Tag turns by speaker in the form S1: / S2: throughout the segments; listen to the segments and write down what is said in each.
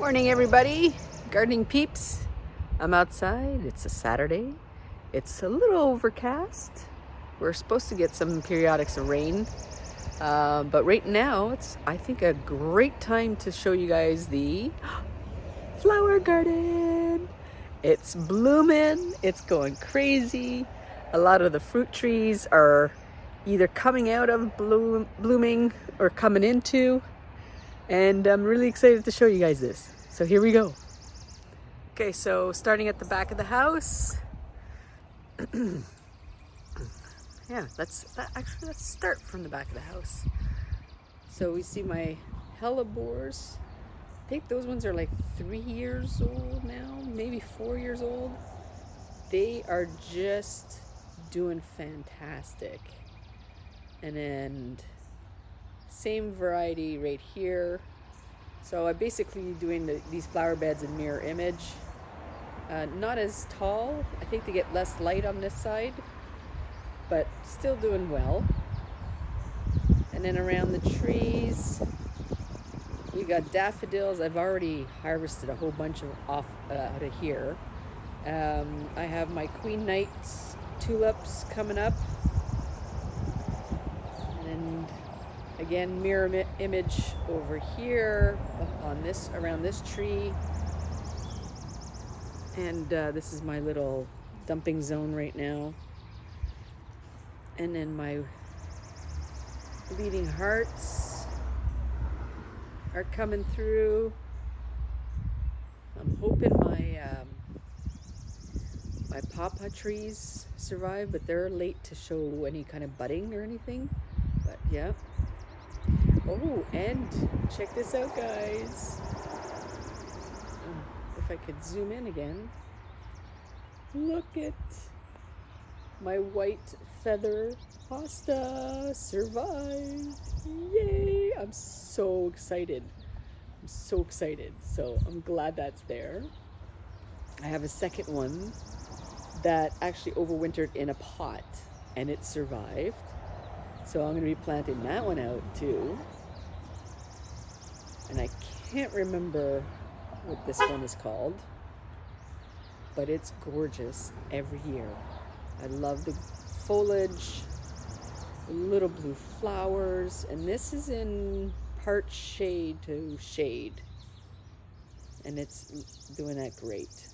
S1: Morning everybody, gardening peeps. I'm outside, it's a Saturday. It's a little overcast. We're supposed to get some periodics of rain. But right now it's, I think, a great time to show you guys the flower garden. It's blooming, it's going crazy. A lot of the fruit trees are either coming out of blooming or coming into. And I'm really excited to show you guys this. So here we go. Okay, so starting at the back of the house. Yeah, let's start from the back of the house. So we see my hellebores. I think those ones are like 3 years old now, maybe 4 years old. They are just doing fantastic. And then same variety right here. So I'm basically doing these flower beds in mirror image. Not as tall. I think they get less light on this side, but still doing well. And then around the trees, we got daffodils. I've already harvested a whole bunch out of here. I have my Queen Night tulips coming up. And again, mirror image over here on this, around this tree. And this is my little dumping zone right now. And then my bleeding hearts are coming through. I'm hoping my pawpaw trees survive, but they're late to show any kind of budding or anything. But yeah. Oh, and check this out, guys. If I could zoom in again. Look at my white feather hosta survived. Yay! I'm so excited. I'm so excited. So I'm glad that's there. I have a second one that actually overwintered in a pot and it survived. So I'm going to be planting that one out too. And I can't remember what this one is called, but it's gorgeous every year. I love the foliage, the little blue flowers, and this is in part shade to shade, and it's doing that great.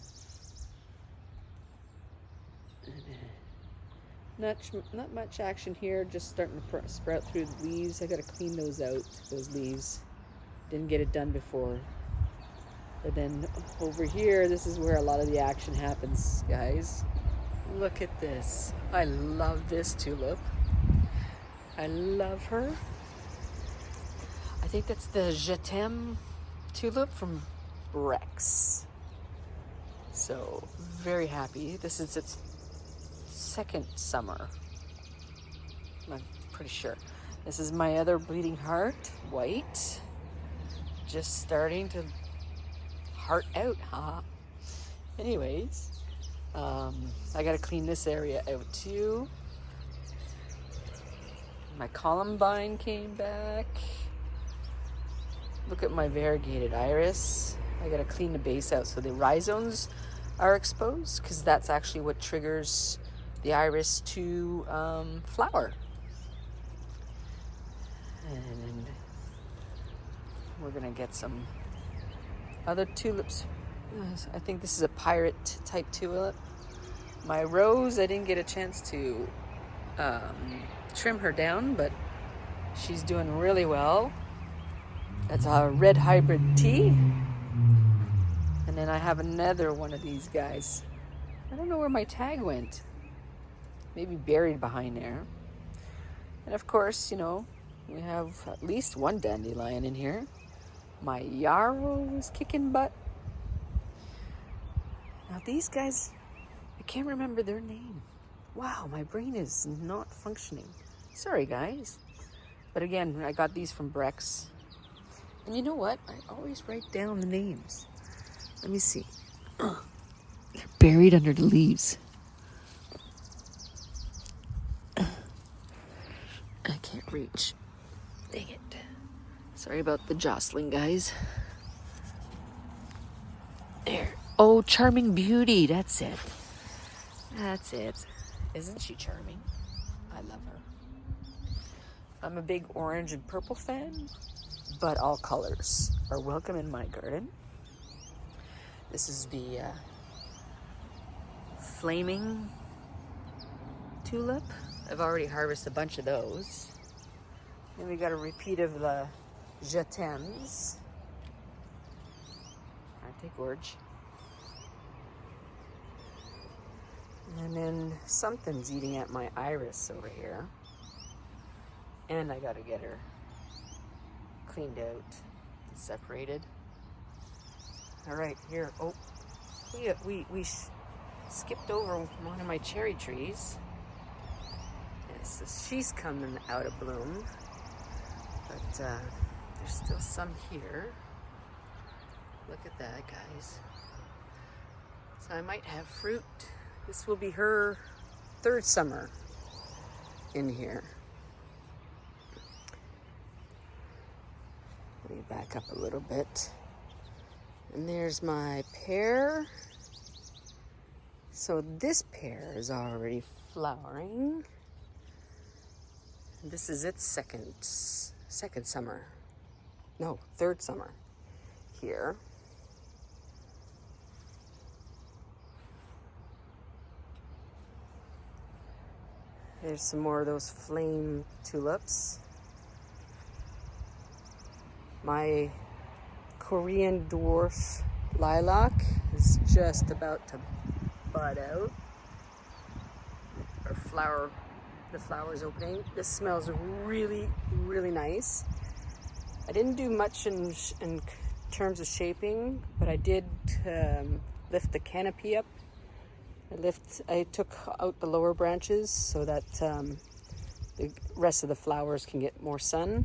S1: Not much action here, just starting to sprout through the leaves. I gotta clean those out, those leaves. Didn't get it done before. But then over here, this is where a lot of the action happens, guys. Look at this. I love this tulip. I love her. I think that's the Je t'aime tulip from Rex. So very happy. This is its second summer. I'm pretty sure. This is my other bleeding heart, white. Just starting to heart out, huh? Anyways, I gotta clean this area out too. My columbine came back. Look at my variegated iris. I gotta clean the base out so the rhizomes are exposed, because that's actually what triggers the iris to flower. And we're gonna get some other tulips. I think this is a pirate type tulip. My rose, I didn't get a chance to trim her down, but she's doing really well. That's a red hybrid tea. And then I have another one of these guys. I don't know where my tag went. Maybe buried behind there. And of course, you know, we have at least one dandelion in here. My yarrow is kicking butt. Now these guys, I can't remember their name. Wow, my brain is not functioning. Sorry guys. But again, I got these from Brex. And you know what? I always write down the names. Let me see. They're buried under the leaves. I can't reach. Dang it. Sorry about the jostling, guys. There. Oh, Charming Beauty. That's it. That's it. Isn't she charming? I love her. I'm a big orange and purple fan, but all colors are welcome in my garden. This is the flaming tulip. I've already harvested a bunch of those. Then we got a repeat of the Je t'aimes. Aren't they gorge? And then something's eating at my iris over here. And I gotta get her cleaned out, separated. All right, here. Oh, we skipped over one of my cherry trees. Yes, so she's coming out of bloom, but there's still some here. Look at that, guys. So I might have fruit. This will be her third summer in here. Let me back up a little bit. And there's my pear. So this pear is already flowering. This is its second summer. No, third summer here. There's some more of those flame tulips. My Korean dwarf lilac is just about to bud out. The flower's opening. This smells really, really nice. I didn't do much in terms of shaping, but I did lift the canopy up. I took out the lower branches so that the rest of the flowers can get more sun.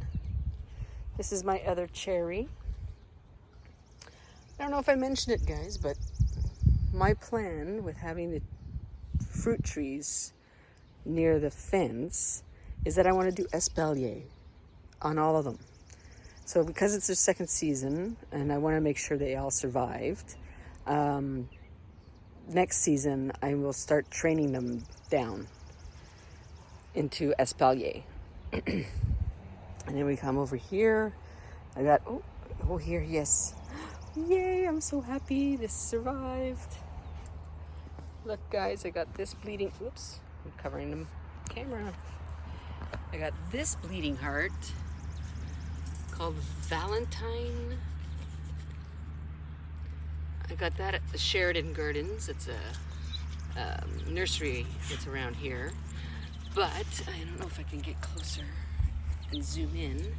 S1: This is my other cherry. I don't know if I mentioned it, guys, but my plan with having the fruit trees near the fence is that I want to do espalier on all of them. So because it's their second season and I want to make sure they all survived, next season I will start training them down into espalier. And then we come over here. I got, oh here, yes. Yay, I'm so happy this survived. Look, guys, I got this bleeding, oops, I'm covering the camera. I got this bleeding heart called Valentine. I got that at the Sheridan Gardens. It's a nursery that's around here. But I don't know if I can get closer and zoom in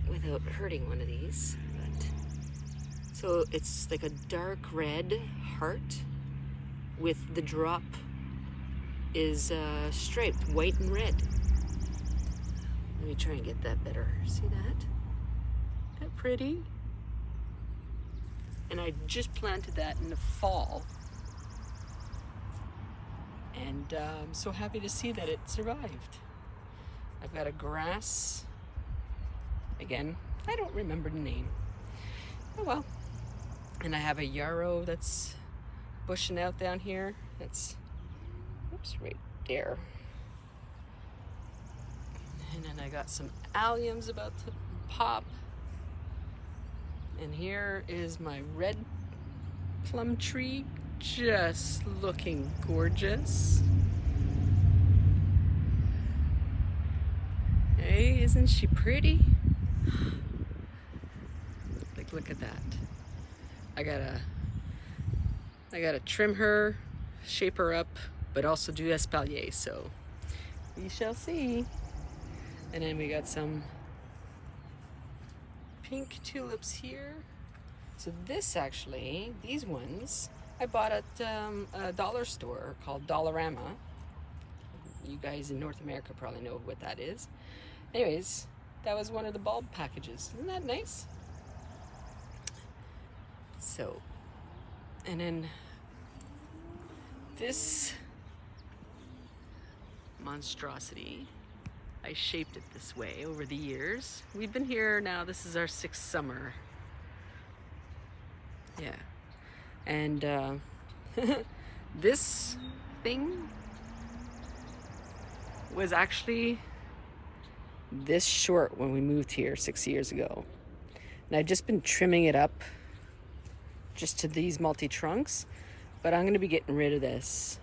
S1: without hurting one of these. But so it's like a dark red heart with the drop is striped white and red. Let me try and get that better. See that? Isn't that pretty? And I just planted that in the fall. And I'm so happy to see that it survived. I've got a grass. Again, I don't remember the name. Oh well. And I have a yarrow that's bushing out down here. That's, oops, right there. And then I got some alliums about to pop. And here is my red plum tree, just looking gorgeous. Hey, isn't she pretty? Like, look at that. I gotta trim her, shape her up, but also do espalier, so we shall see. And then we got some pink tulips here. So this actually, these ones, I bought at a dollar store called Dollarama. You guys in North America probably know what that is. Anyways, that was one of the bulb packages. Isn't that nice? So, and then this monstrosity, I shaped it this way over the years. We've been here now, this is our 6th summer. Yeah. And this thing was actually this short when we moved here 6 years ago. And I've just been trimming it up just to these multi-trunks, but I'm gonna be getting rid of this,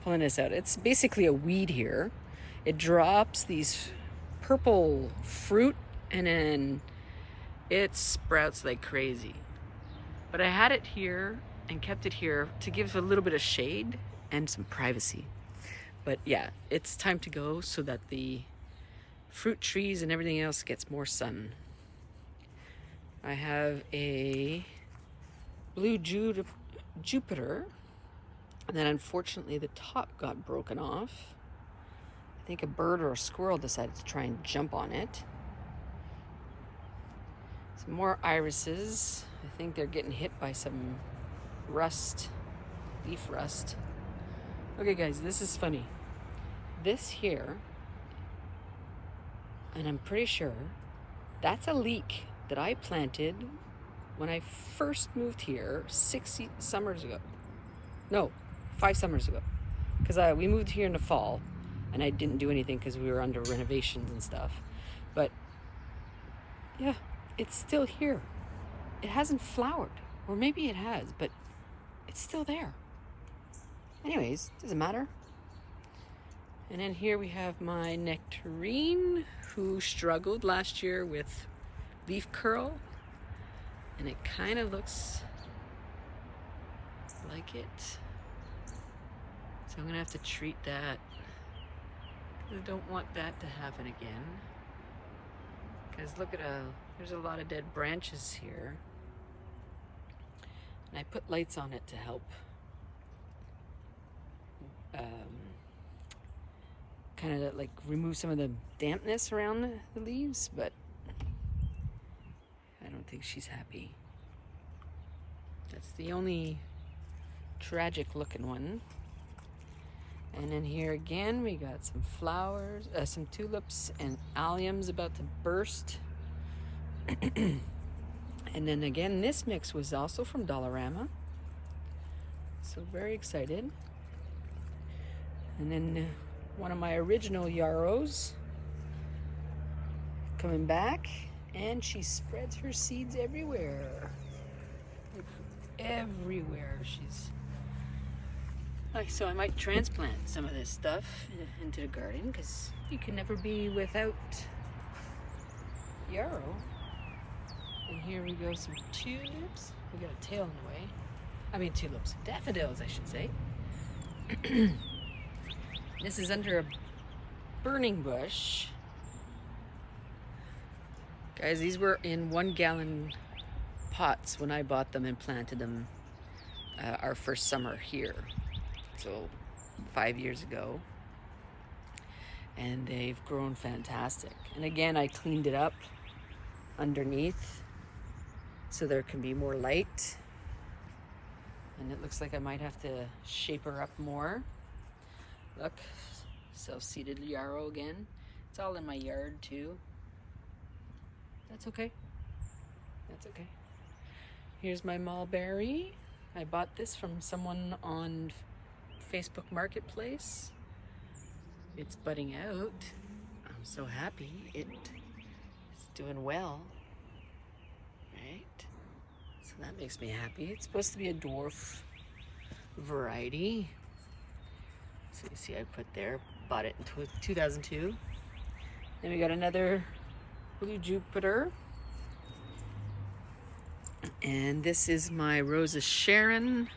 S1: pulling this out. It's basically a weed here. It drops these purple fruit and then it sprouts like crazy. But I had it here and kept it here to give a little bit of shade and some privacy. But yeah, it's time to go so that the fruit trees and everything else gets more sun. I have a blue Jupiter, and then unfortunately the top got broken off. I think a bird or a squirrel decided to try and jump on it. Some more irises. I think they're getting hit by some rust, leaf rust. Okay guys, this is funny. This here, and I'm pretty sure that's a leek that I planted when I first moved here 6 summers ago. No, 5 summers ago. Because we moved here in the fall and I didn't do anything because we were under renovations and stuff. But yeah, it's still here. It hasn't flowered, or maybe it has, but it's still there. Anyways, doesn't matter. And then here we have my nectarine, who struggled last year with leaf curl, and it kind of looks like it. So I'm gonna have to treat that. I don't want that to happen again. Because look at there's a lot of dead branches here. And I put lights on it to help kind of like remove some of the dampness around the leaves, but I don't think she's happy. That's the only tragic looking one. And then here again we got some flowers, some tulips and alliums about to burst. And then again, this mix was also from Dollarama, so very excited. And then one of my original yarrows coming back, and she spreads her seeds everywhere. Everywhere. She's like, so I might transplant some of this stuff into the garden, because you can never be without yarrow. And here we go, some tulips. We got a tail in the way. I mean tulips, daffodils I should say. This is under a burning bush. Guys, these were in 1 gallon pots when I bought them and planted them our first summer here. So 5 years ago. And they've grown fantastic. And again, I cleaned it up underneath so there can be more light. And it looks like I might have to shape her up more. Look, self-seeded yarrow again. It's all in my yard too. That's okay. That's okay. Here's my mulberry. I bought this from someone on Facebook Marketplace. It's budding out. I'm so happy it's doing well. Right? So that makes me happy. It's supposed to be a dwarf variety. So you see I put there, bought it in 2002. Then we got another blue Jupiter. And this is my Rosa Sharon.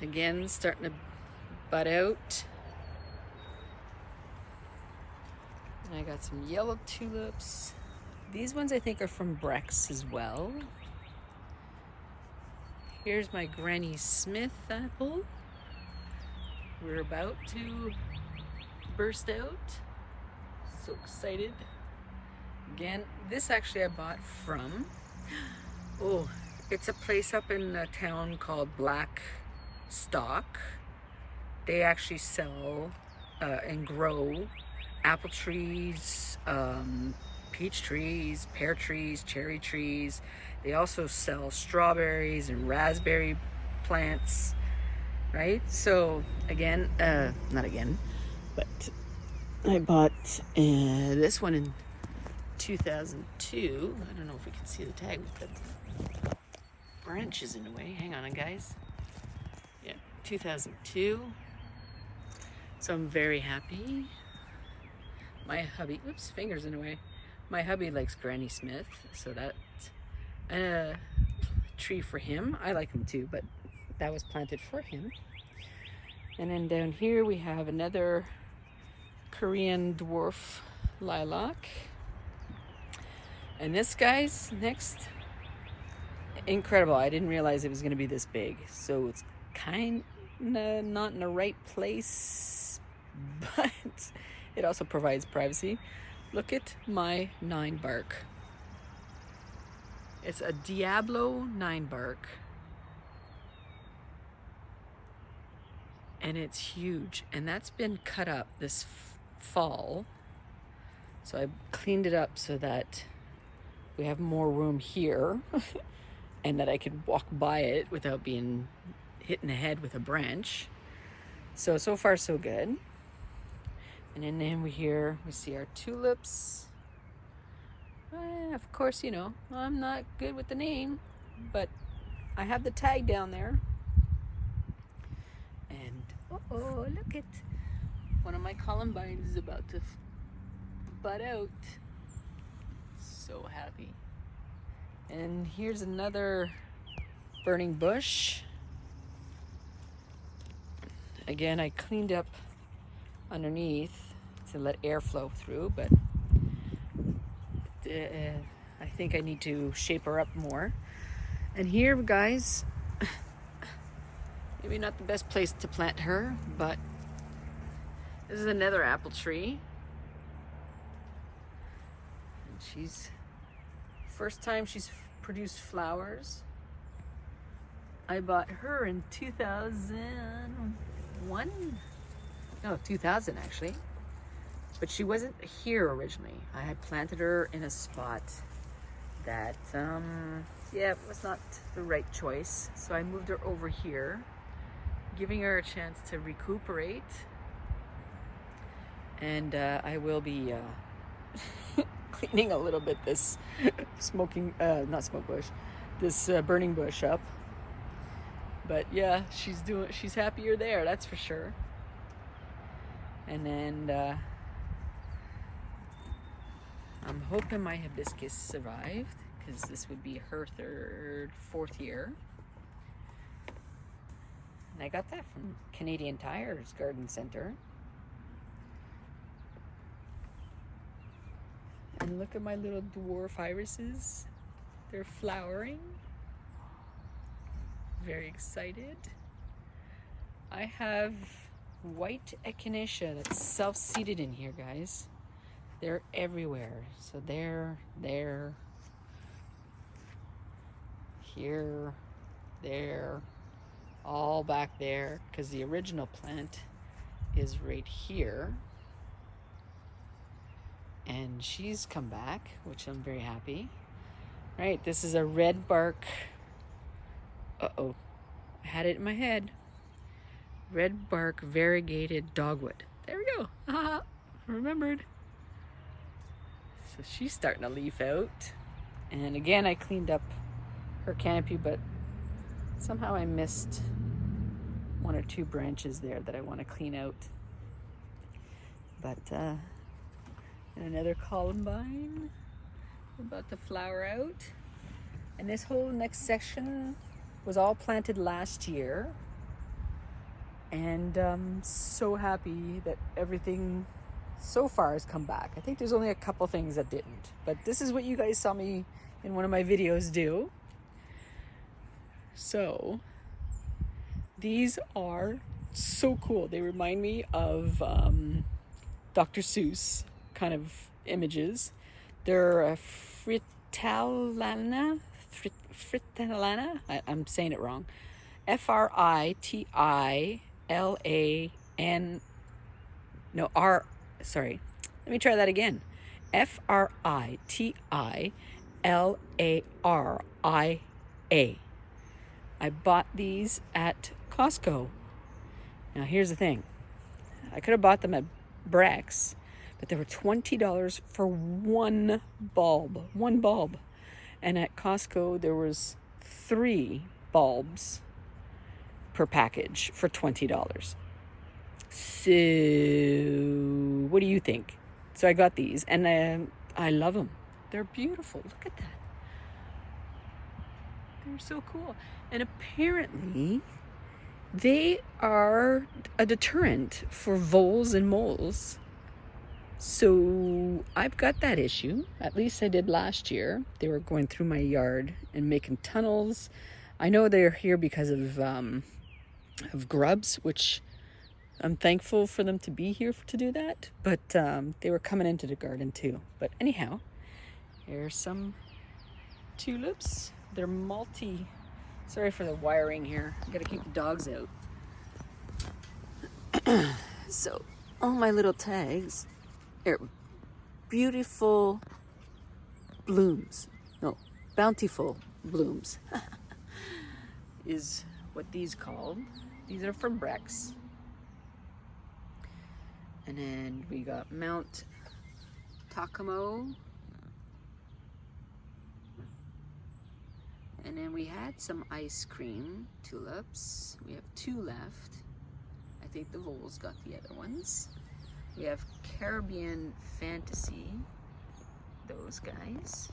S1: Again, starting to bud out. And I got some yellow tulips. These ones I think are from Brex as well. Here's my Granny Smith apple. We're about to burst out. So excited. Again, this actually I bought from, it's a place up in a town called Black Stock. They actually sell and grow apple trees, peach trees, pear trees, cherry trees. They also sell strawberries and raspberry plants, right? So again, not again, but I bought this one in 2002. I don't know if we can see the tag with the branches in the way. Hang on, guys. Yeah, 2002. So I'm very happy. My hubby, oops, fingers in the way. My hubby likes Granny Smith, so that's a tree for him. I like him too, but that was planted for him. And then down here we have another Korean dwarf lilac. And this guy's next, incredible. I didn't realize it was going to be this big. So it's kind of not in the right place, but it also provides privacy. Look at my 9 bark. It's a Diablo 9 bark. And it's huge. And that's been cut up this fall. So I cleaned it up so that we have more room here and that I could walk by it without being hit in the head with a branch. So far so good. And then we see our tulips. Of course, you know, I'm not good with the name, but I have the tag down there. And oh, look at one of my columbines is about to bud out. So happy. And here's another burning bush. Again, I cleaned up underneath to let air flow through, but I think I need to shape her up more. And here, guys, maybe not the best place to plant her, but this is another apple tree. And she's, first time she's produced flowers. I bought her in 2001. No, 2000 actually. But she wasn't here originally. I had planted her in a spot that, yeah, was not the right choice. So I moved her over here, giving her a chance to recuperate. And I will be cleaning a little bit this this burning bush up. But yeah, she's happier there, that's for sure. And then I'm hoping my hibiscus survived, because this would be her fourth year. And I got that from Canadian Tire's Garden Center. And look at my little dwarf irises. They're flowering. Very excited. I have white echinacea that's self-seeded in here, guys. They're everywhere. So there, here, there, all back there, because the original plant is right here. And she's come back, which I'm very happy. Right, this is a red bark. Uh-oh, I had it in my head. Red bark variegated dogwood. There we go. Haha, remembered. So she's starting to leaf out. And again, I cleaned up her canopy, but somehow I missed 1 or 2 branches there that I want to clean out. But and another columbine about to flower out. And this whole next section was all planted last year. And I'm so happy that everything so far has come back. I think there's only a couple things that didn't, but this is what you guys saw me in one of my videos do. So these are so cool. They remind me of Dr. Seuss kind of images. They're a fritillana. I'm saying it wrong. Let me try that again. Fritillaria. I bought these at Costco. Now here's the thing. I could have bought them at Breck's, but they were $20 for one bulb. One bulb. And at Costco there was 3 bulbs per package for $20. So what do you think? So I got these, and I love them. They're beautiful. Look at that. They're so cool. And apparently they are a deterrent for voles and moles. So I've got that issue. At least I did last year. They were going through my yard and making tunnels. I know they're here because of grubs, which I'm thankful for them to be here to do that. But they were coming into the garden too. But anyhow, here's some tulips. They're multi. Sorry for the wiring here. I gotta keep the dogs out. So all my little tags are beautiful blooms. No, bountiful blooms is what these called. These are from Breck's. And then we got Mount Takamo. And then we had some ice cream tulips. We have 2 left. I think the voles got the other ones. We have Caribbean Fantasy, those guys.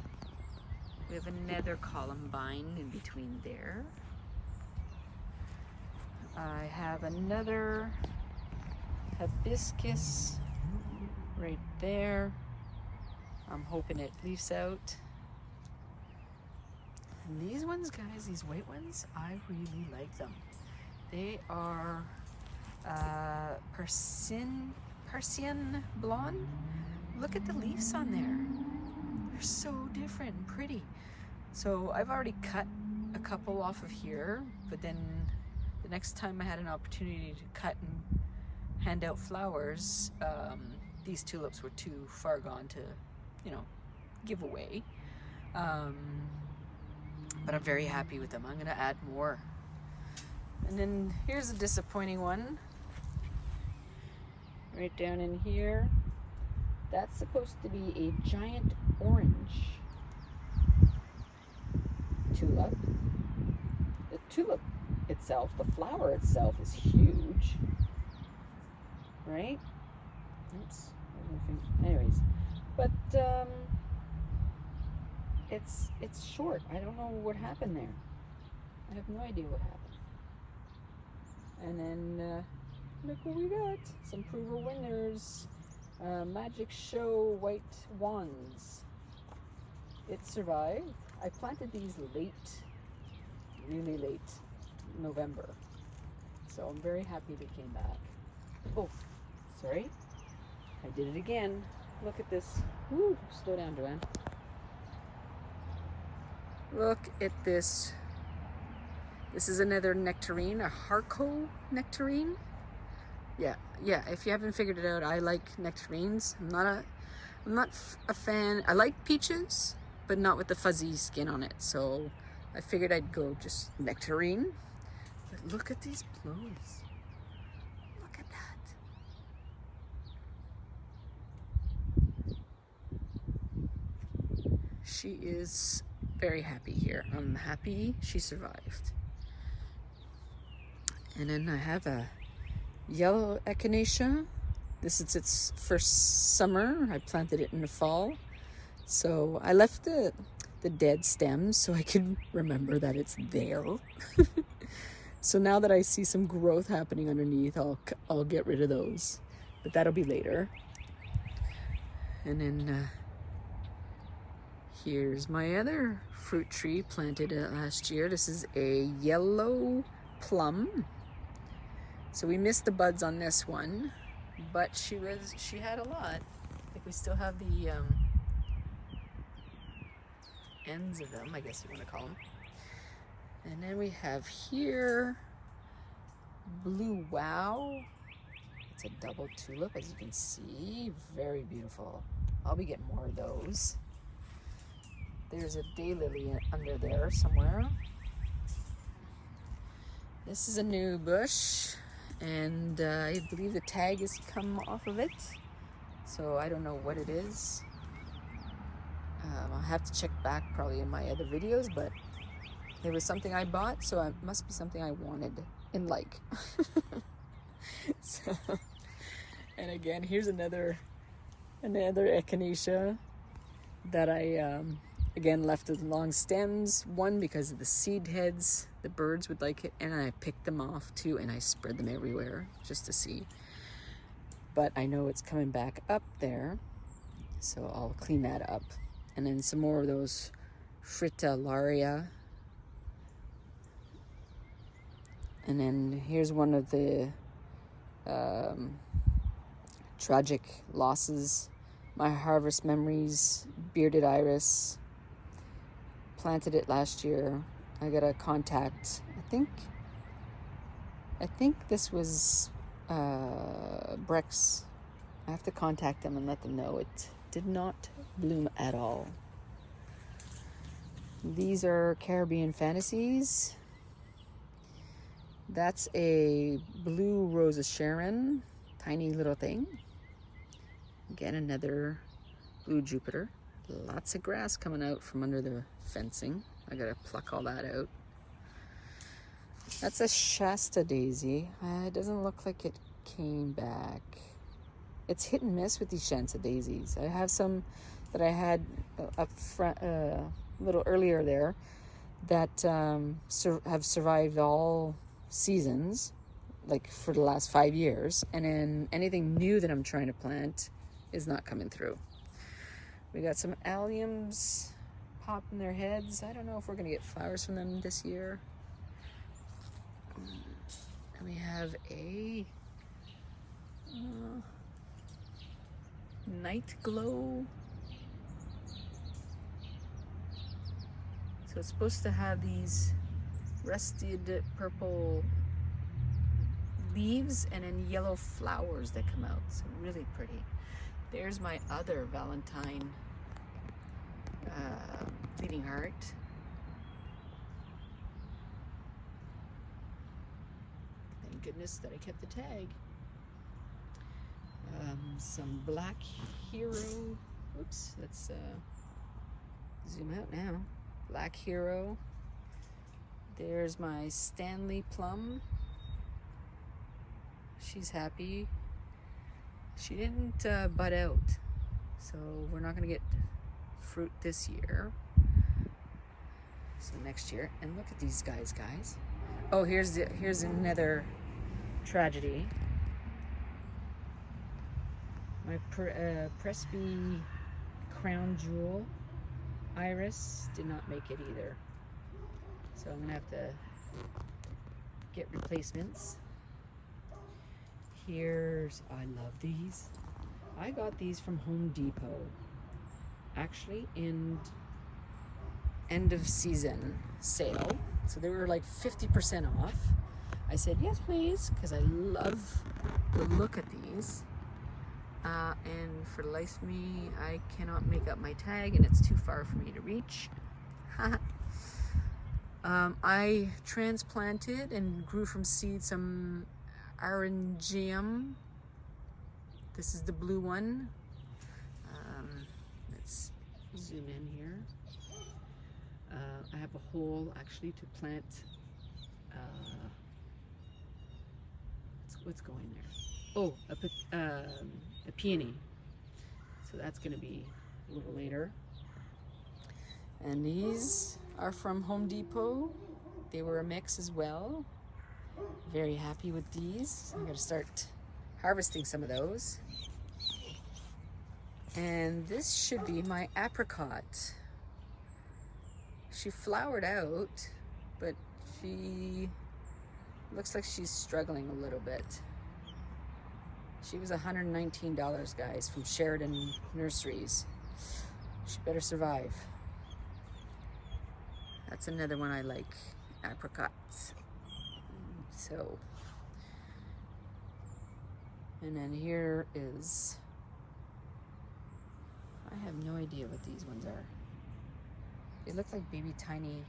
S1: We have another columbine in between there. I have another hibiscus right there. I'm hoping it leaves out. And these ones, guys, these white ones, I really like them. They are Persian blonde. Look at the leaves on there. They're so different and pretty. So I've already cut a couple off of here, but then the next time I had an opportunity to cut and hand out flowers, these tulips were too far gone to, give away. But I'm very happy with them. I'm gonna add more. And then here's a disappointing one. Right down in here. That's supposed to be a giant orange tulip. The tulip itself, the flower itself is huge. Right? Oops. Anyways. But it's short. I don't know what happened there. I have no idea what happened. And then look what we got. Some prover winners. Magic Show White Wands. It survived. I planted these late, really late November. So I'm very happy they came back. Oh, sorry. I did it again. Look at this. Woo, slow down, Joanne. Look at this. This is another nectarine, a Harco nectarine. Yeah, if you haven't figured it out, I like nectarines. I'm not a fan. I like peaches, but not with the fuzzy skin on it. So I figured I'd go just nectarine. But look at these blooms. Look at that. She is very happy here. I'm happy she survived. And then I have a yellow echinacea. This is its first summer. I planted it in the fall. So I left the dead stems so I could remember that it's there. So now that I see some growth happening underneath, I'll get rid of those. But that'll be later. And then here's my other fruit tree planted last year. This is a yellow plum. So we missed the buds on this one, but she had a lot. I think we still have the ends of them, I guess you want to call them. And then we have here Blue Wow. It's a double tulip, as you can see. Very beautiful. I'll be getting more of those. There's a daylily under there somewhere. This is a new bush, and I believe the tag has come off of it, so I don't know what it is. I'll have to check back probably in my other videos, but it was something I bought, so it must be something I wanted and like. So, and again, here's another echinacea that I again left with long stems. One, because of the seed heads, the birds would like it, and I picked them off too, and I spread them everywhere just to see. But I know it's coming back up there, so I'll clean that up. And then some more of those fritillaria. And then here's one of the tragic losses. My harvest memories, bearded iris. Planted it last year. I got a contact. I think this was Brex. I have to contact them and let them know it did not bloom at all. These are Caribbean Fantasies. That's a blue Rosa Sharon, tiny little thing. Again, another blue Jupiter. Lots of grass coming out from under the fencing. I gotta pluck all that out. That's a Shasta daisy. It doesn't look like it came back. It's hit and miss with these Shasta daisies. I have some that I had up front a little earlier there that have survived all seasons, like for the last 5 years, and then anything new that I'm trying to plant is not coming through. We got some alliums popping their heads. I don't know if we're gonna get flowers from them this year. And we have a night glow. So it's supposed to have these rusted purple leaves and then yellow flowers that come out. So really pretty. There's my other Valentine bleeding heart. Thank goodness that I kept the tag. Some black hero. Oops, let's zoom out now. Black hero. There's my Stanley plum. She's happy. She didn't bud out, so we're not gonna get fruit this year. So next year. And look at these guys. Oh, here's another tragedy. My Presby crown jewel iris did not make it either, so I'm gonna have to get replacements. I love these. I got these from Home Depot, actually in end of season sale, so they were like 50% off. I said yes please, because I love the look at these. And for the life of me, I cannot make up my tag, and it's too far for me to reach. I transplanted and grew from seed some Arangium. This is the blue one. Let's zoom in here. I have a hole actually to plant. What's going there? Oh, a peony. So that's going to be a little later. And these are from Home Depot. They were a mix as well. Very happy with these. I'm going to start harvesting some of those. And this should be my apricot. She flowered out, but she looks like she's struggling a little bit. She was $119, guys, from Sheridan Nurseries. She better survive. That's another one I like, apricots. So, and then here is I have no idea what these ones are. They look like baby tiny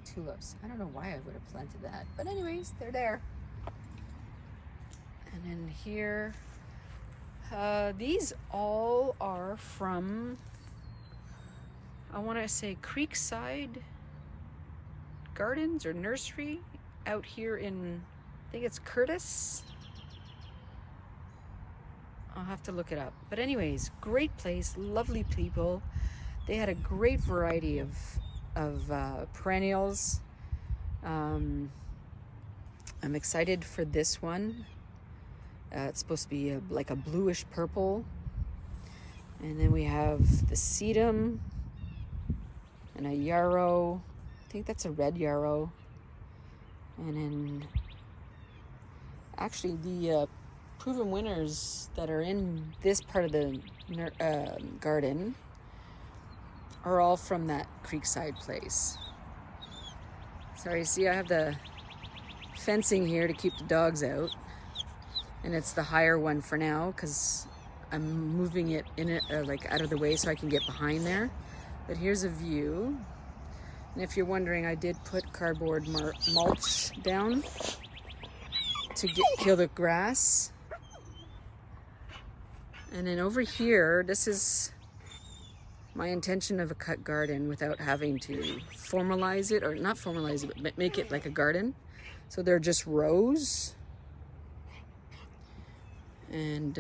S1: tulips. I don't know why I would have planted that. But anyways, they're there. And then here, these all are from, I want to say Creekside Gardens or Nursery out here in, I think it's Curtis. I'll have to look it up. But anyways, great place, lovely people. They had a great variety of perennials. I'm excited for this one. It's supposed to be like a bluish purple. And then we have the sedum and a yarrow. I think that's a red yarrow. And then actually the proven winners that are in this part of the garden are all from that Creekside place. Sorry, see I have the fencing here to keep the dogs out. And it's the higher one for now because I'm moving it in it like out of the way so I can get behind there. But here's a view. And if you're wondering, I did put cardboard mulch down to kill the grass. And then over here, this is my intention of a cut garden without having to formalize it, or not formalize it, but make it like a garden. So they're just rows. And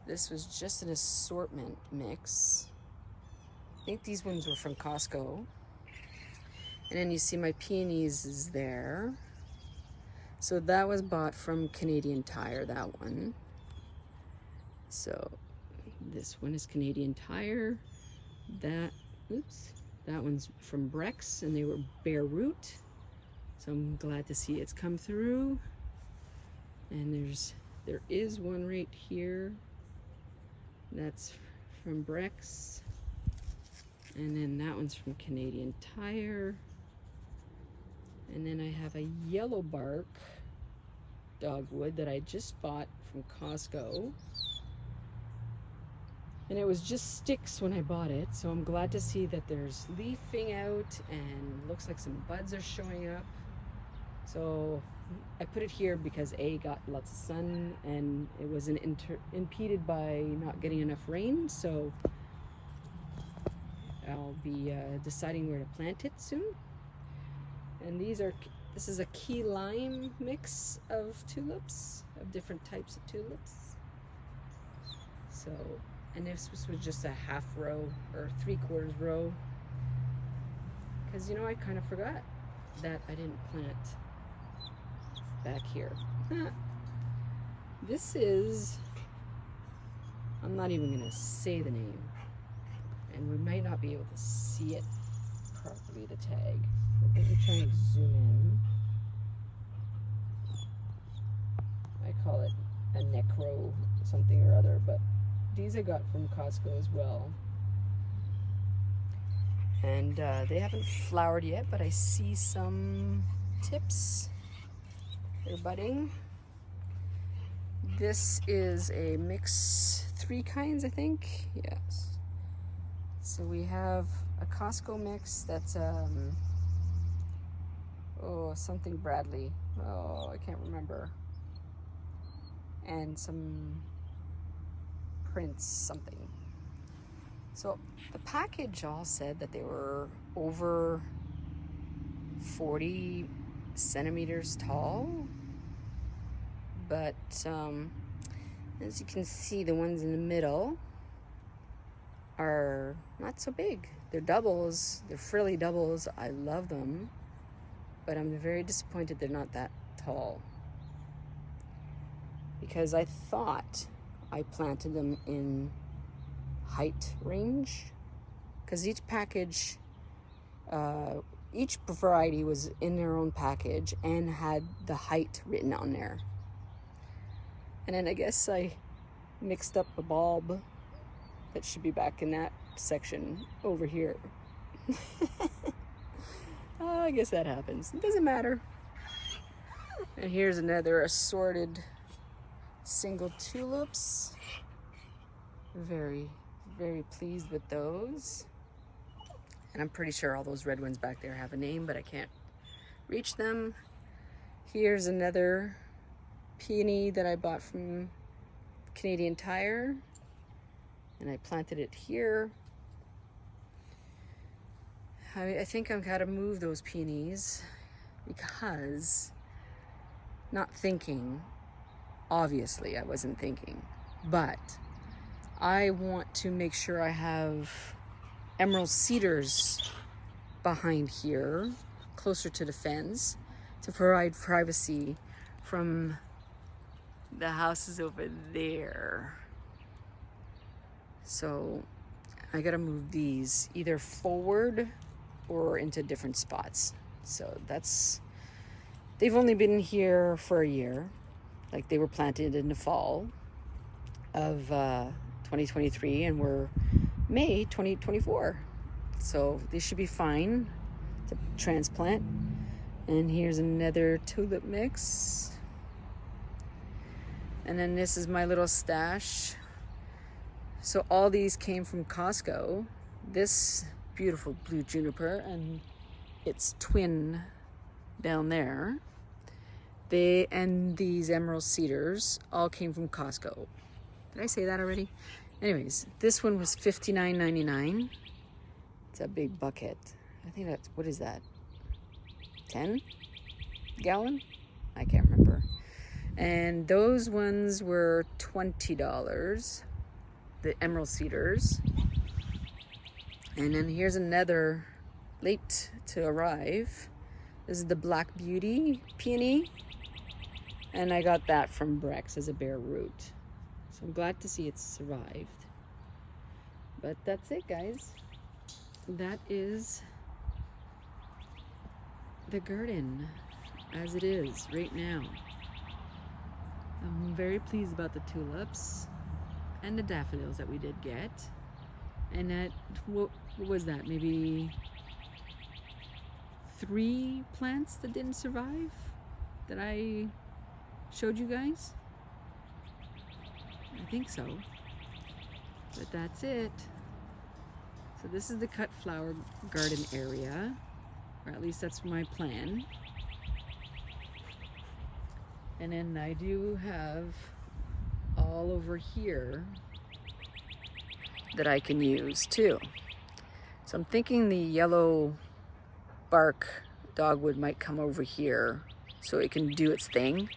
S1: this was just an assortment mix. I think these ones were from Costco. And then you see my peonies is there. So that was bought from Canadian Tire, that one. So this one is Canadian Tire. That one's from Brex, and they were bare root. So I'm glad to see it's come through. And there is one right here. That's from Brex. And then that one's from Canadian Tire. And then I have a yellow bark dogwood that I just bought from Costco. And it was just sticks when I bought it, so I'm glad to see that there's leafing out and looks like some buds are showing up. So I put it here because A, got lots of sun and it wasn't impeded by not getting enough rain, so I'll be deciding where to plant it soon. And this is a key lime mix of tulips, of different types of tulips. So, and this was just a half row or 3/4 row. Because, I kind of forgot that I didn't plant back here. This is, I'm not even going to say the name. And we might not be able to see it properly, the tag. Let me try and zoom in. I call it a necro something or other, but these I got from Costco as well. And they haven't flowered yet, but I see some tips. They're budding. This is a mix, 3 kinds, I think. Yes. So we have a Costco mix that's something Bradley. Oh, I can't remember. And some Prince something. So the package all said that they were over 40 centimeters tall, but as you can see, the ones in the middle are not so big. They're doubles, they're frilly doubles. I love them, but I'm very disappointed they're not that tall, because I thought I planted them in height range, because each package, each variety was in their own package and had the height written on there. And then I guess I mixed up a bulb that should be back in that section over here. I guess that happens. It doesn't matter. And here's another assorted single tulips. Very, very pleased with those. And I'm pretty sure all those red ones back there have a name, but I can't reach them. Here's another peony that I bought from Canadian Tire, and I planted it here. I think I've got to move those peonies because, not thinking, obviously I wasn't thinking, but I want to make sure I have emerald cedars behind here, closer to the fence, to provide privacy from the houses over there. So I gotta move these either forward or into different spots. So they've only been here for a year. Like, they were planted in the fall of 2023 and we're May 2024. So they should be fine to transplant. And here's another tulip mix. And then this is my little stash. So all these came from Costco. This beautiful blue juniper and its twin down there. And these emerald cedars all came from Costco. Did I say that already? Anyways, this one was $59.99. It's a big bucket. I think that's, what is that? 10 gallon? I can't remember. And those ones were $20, the emerald cedars. And then here's another late to arrive. This is the Black Beauty peony. And I got that from Brex as a bare root. So I'm glad to see it's survived. But that's it, guys. That is the garden as it is right now. I'm very pleased about the tulips and the daffodils that we did get. And that, what was that? Maybe 3 plants that didn't survive that I showed you guys? I think so. But that's it. So this is the cut flower garden area, or at least that's my plan. And then I do have all over here that I can use too. So I'm thinking the yellow bark dogwood might come over here so it can do its thing.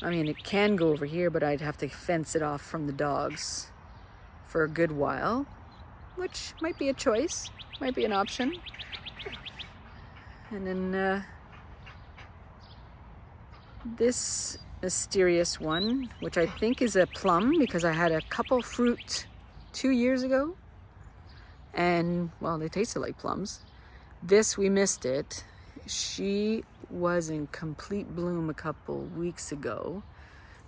S1: I mean, it can go over here, but I'd have to fence it off from the dogs for a good while, which might be a choice, might be an option. And then this mysterious one, which I think is a plum, because I had a couple fruit 2 years ago, and well, they tasted like plums. This, we missed it. She was in complete bloom a couple weeks ago.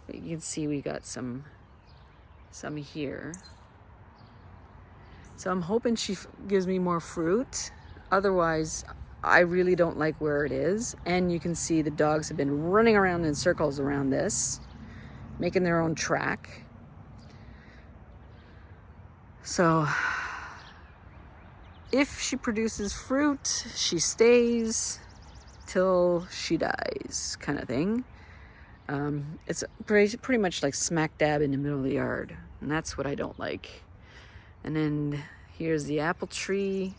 S1: But you can see we got some here. So I'm hoping she gives me more fruit. Otherwise, I really don't like where it is. And you can see the dogs have been running around in circles around this, making their own track. So if she produces fruit, she stays till she dies, kind of thing. It's pretty much like smack dab in the middle of the yard, and that's what I don't like. And then here's the apple tree.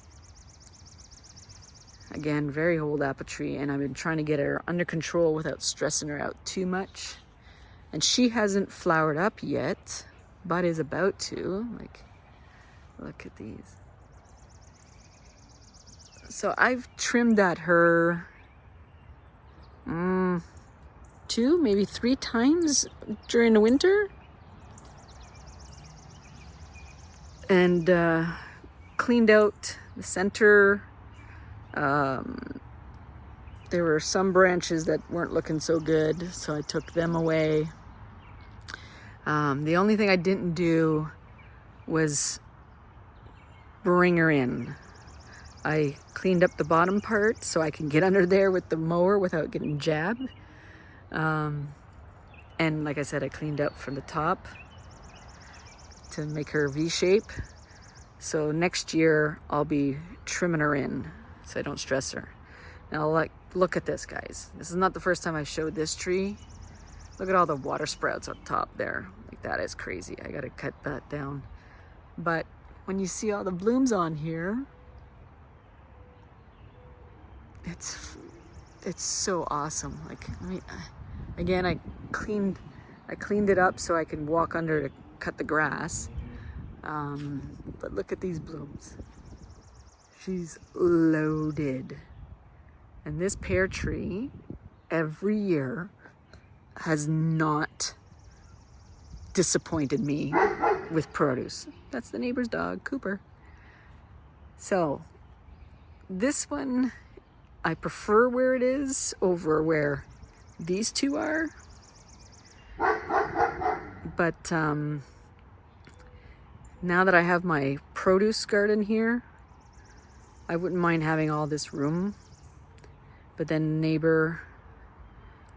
S1: Again, very old apple tree, and I've been trying to get her under control without stressing her out too much. And she hasn't flowered up yet, but is about to. Like, look at these. So I've trimmed at her 2, maybe 3 times during the winter. And cleaned out the center. There were some branches that weren't looking so good, so I took them away. The only thing I didn't do was bring her in. I cleaned up the bottom part so I can get under there with the mower without getting jabbed. And like I said, I cleaned up from the top. to make her V-shape. So next year I'll be trimming her in so I don't stress her. Now like, look at this, guys. This is not the first time I've showed this tree. Look at all the water sprouts up top there. Like, that is crazy. I gotta cut that down. But when you see all the blooms on here, it's so awesome. Like, let me, again, I cleaned it up so I can walk under to cut the grass. But look at these blooms. She's loaded. And this pear tree every year has not disappointed me with produce. That's the neighbor's dog, Cooper. So this one, I prefer where it is over where these two are. But now that I have my produce garden here, I wouldn't mind having all this room. But then neighbor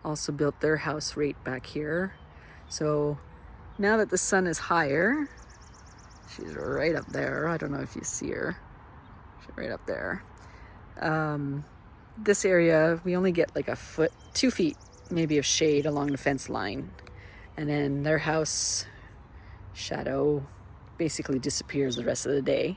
S1: also built their house right back here. So now that the sun is higher, she's right up there. I don't know if you see her. She's right up there. This area, we only get like a foot, 2 feet maybe of shade along the fence line. And then their house shadow basically disappears the rest of the day.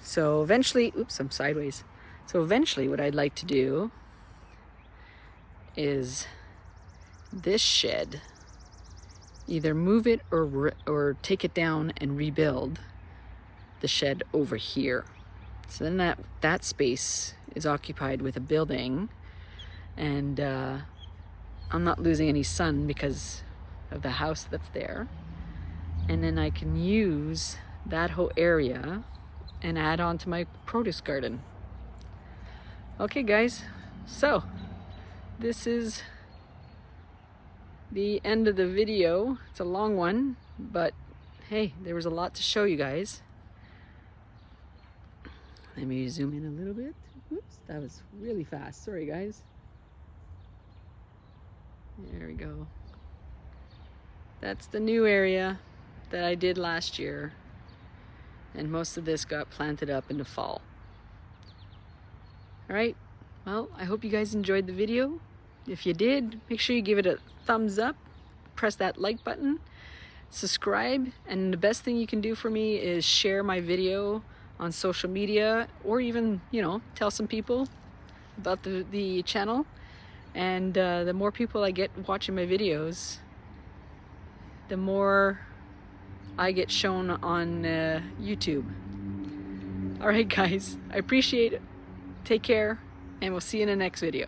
S1: So eventually, oops, I'm sideways. So eventually what I'd like to do is this shed, either move it or take it down and rebuild the shed over here. So then that space is occupied with a building, and I'm not losing any sun because of the house that's there. And then I can use that whole area and add on to my produce garden. Okay guys, so this is the end of the video. It's a long one, but hey, there was a lot to show you guys. Let me zoom in a little bit. Oops, that was really fast. Sorry guys. There we go. That's the new area that I did last year. And most of this got planted up in the fall. All right, well, I hope you guys enjoyed the video. If you did, make sure you give it a thumbs up, press that like button, subscribe, and the best thing you can do for me is share my video on social media, or even, you know, tell some people about the channel. And the more people I get watching my videos, the more I get shown on YouTube. All right, guys, I appreciate it. Take care, and we'll see you in the next video.